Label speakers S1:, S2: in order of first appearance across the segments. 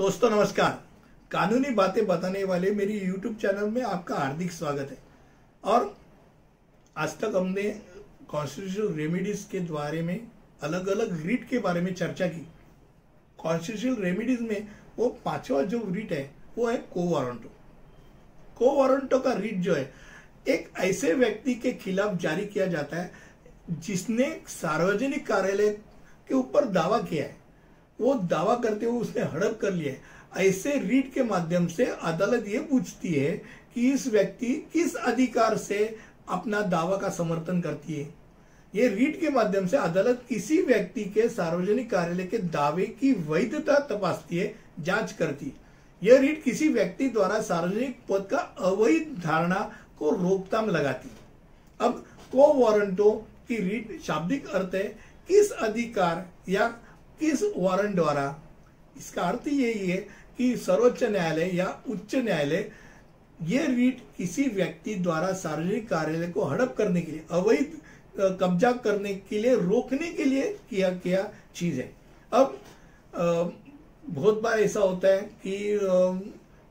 S1: दोस्तों नमस्कार। कानूनी बातें बताने वाले मेरी YouTube चैनल में आपका हार्दिक स्वागत है। और आज तक हमने कॉन्स्टिट्यूशनल रेमेडीज के बारे में अलग अलग रीट के बारे में चर्चा की। कॉन्स्टिट्यूशनल रेमेडीज में वो पांचवा जो रीट है वो है को वारंटो। को वारंटो का रीट जो है एक ऐसे व्यक्ति के खिलाफ जारी किया जाता है जिसने सार्वजनिक कार्यालय के ऊपर दावा किया है। वो दावा करते हुए उसने हड़प कर लिया है। ऐसे रीट के माध्यम से अदालत ये पूछती है कि इस व्यक्ति किस अधिकार से अपना दावा का समर्थन करती है। ये रीट के माध्यम से अदालत किसी व्यक्ति के सार्वजनिक कार्यालय के दावे की वैधता तपासती है, जांच करती है। यह रीट किसी व्यक्ति द्वारा सार्वजनिक पद का अवैध धारणा को रोकथाम लगाती है। अब को वारंटो की रीट शाब्दिक अर्थ है किस अधिकार या किस वारंट द्वारा। इसका अर्थ यही है कि सर्वोच्च न्यायालय या उच्च न्यायालय ये रीट किसी व्यक्ति द्वारा सार्वजनिक कार्यालय को हड़प करने के लिए, अवैध कब्जा करने के लिए, रोकने के लिए किया गया चीज है। अब बहुत बार ऐसा होता है कि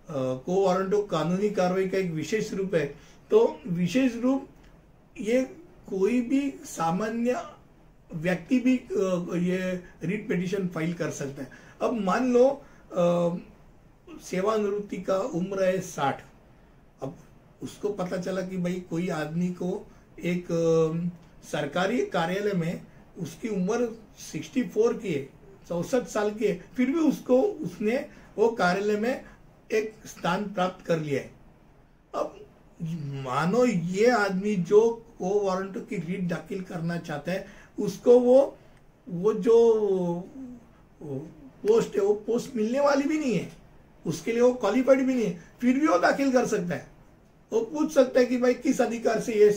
S1: को वारंटो कानूनी कार्रवाई का एक विशेष रूप है। तो विशेष रूप ये कोई भी सामान्य व्यक्ति भी ये रीट पिटीशन फाइल कर सकता है। अब मान लो सेवानिवृत्ति का उम्र है 60। अब उसको पता चला कि भाई कोई आदमी को एक सरकारी कार्यालय में उसकी उम्र 64 की है, 64 साल की है, फिर भी उसने वो कार्यालय में एक स्थान प्राप्त कर लिया है। अब मानो ये आदमी जो को वारंटो की रीट दाखिल करना चाहता है, उसको वो जो पोस्ट है वो पोस्ट मिलने वाली भी नहीं है, उसके लिए वो क्वालिफाइड भी नहीं है, फिर भी वो दाखिल कर सकता है। वो पूछ सकता है कि भाई किस अधिकार से ये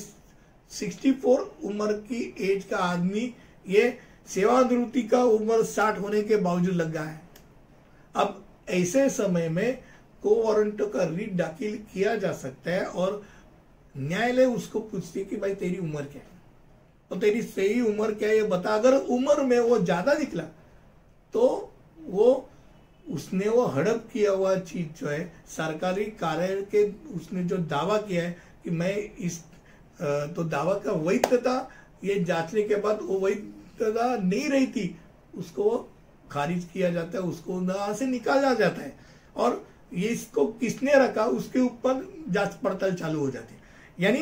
S1: 64 उम्र की एज का आदमी ये सेवानिवृत्ति का उम्र 60 होने के बावजूद लगा है। अब ऐसे समय में को वारंटो का रीट दाखिल किया जा सकता है और न्यायालय उसको पूछती है कि भाई तेरी उम्र क्या है, तो तेरी सही उम्र क्या है ये बता। अगर उम्र में वो ज्यादा निकला तो उसने वो हड़प किया हुआ चीज जो है सरकारी कार्यालय के, उसने जो दावा किया है कि मैं इस तो दावा का वैधता ये जांचने के बाद वो वैधता नहीं रही थी, उसको वो खारिज किया जाता है, उसको वहां से निकाला जाता है और ये इसको किसने रखा उसके ऊपर जांच पड़ताल चालू हो जाती है। यानी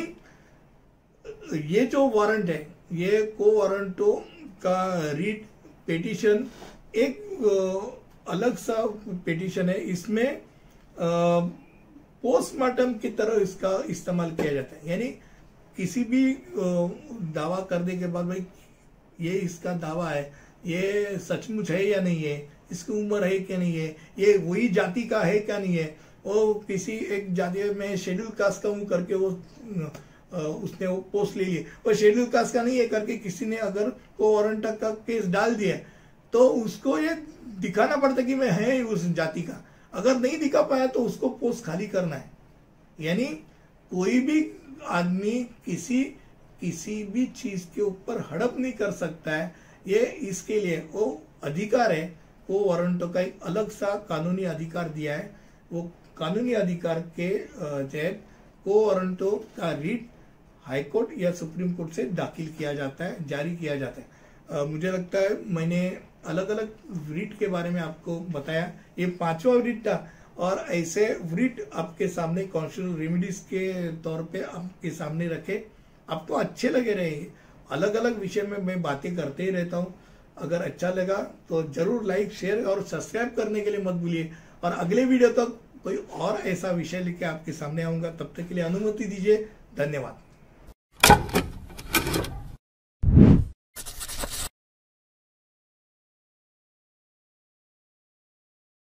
S1: ये जो वारंट है ये को वारंटो का रीट पिटीशन एक अलग सा पिटीशन है। इसमें पोस्टमार्टम की तरह इसका इस्तेमाल किया जाता है। यानी किसी भी दावा करने के बाद भाई ये इसका दावा है, ये सचमुच है या नहीं है, इसकी उम्र है क्या नहीं है, ये वही जाति का है क्या नहीं है, वो किसी एक जाति में शेड्यूल कास्ट का हूं करके वो उसने वो पोस्ट ले ली, और शेड्यूल कास्ट का नहीं है करके किसी ने अगर को वारंट का केस डाल दिया तो उसको ये दिखाना पड़ता कि मैं है उस जाति का। अगर नहीं दिखा पाया तो उसको पोस्ट खाली करना है। यानी कोई भी आदमी किसी भी चीज के ऊपर हड़प नहीं कर सकता है। ये इसके लिए वो अधिकार है, को वारंटो का एक अलग सा कानूनी अधिकार दिया है। वो कानूनी अधिकार के तहत को वारंटो का रीट हाईकोर्ट या सुप्रीम कोर्ट से दाखिल किया जाता है, जारी किया जाता है। मुझे लगता है मैंने अलग अलग रीट के बारे में आपको बताया। ये पांचवा रीट था और ऐसे रीट आपके सामने कॉन्स्टिट्यूशनल रेमेडीज के तौर पे आपके सामने रखे, आपको अच्छे लगे रहेंगे। अलग अलग विषय में मैं बातें करते ही रहता हूँ। अगर अच्छा लगा तो जरूर लाइक, शेयर और सब्सक्राइब करने के लिए मत भूलिए। और अगले वीडियो तक कोई और ऐसा विषय लेके आपके सामने आऊंगा। तब तक के लिए अनुमति दीजिए। धन्यवाद।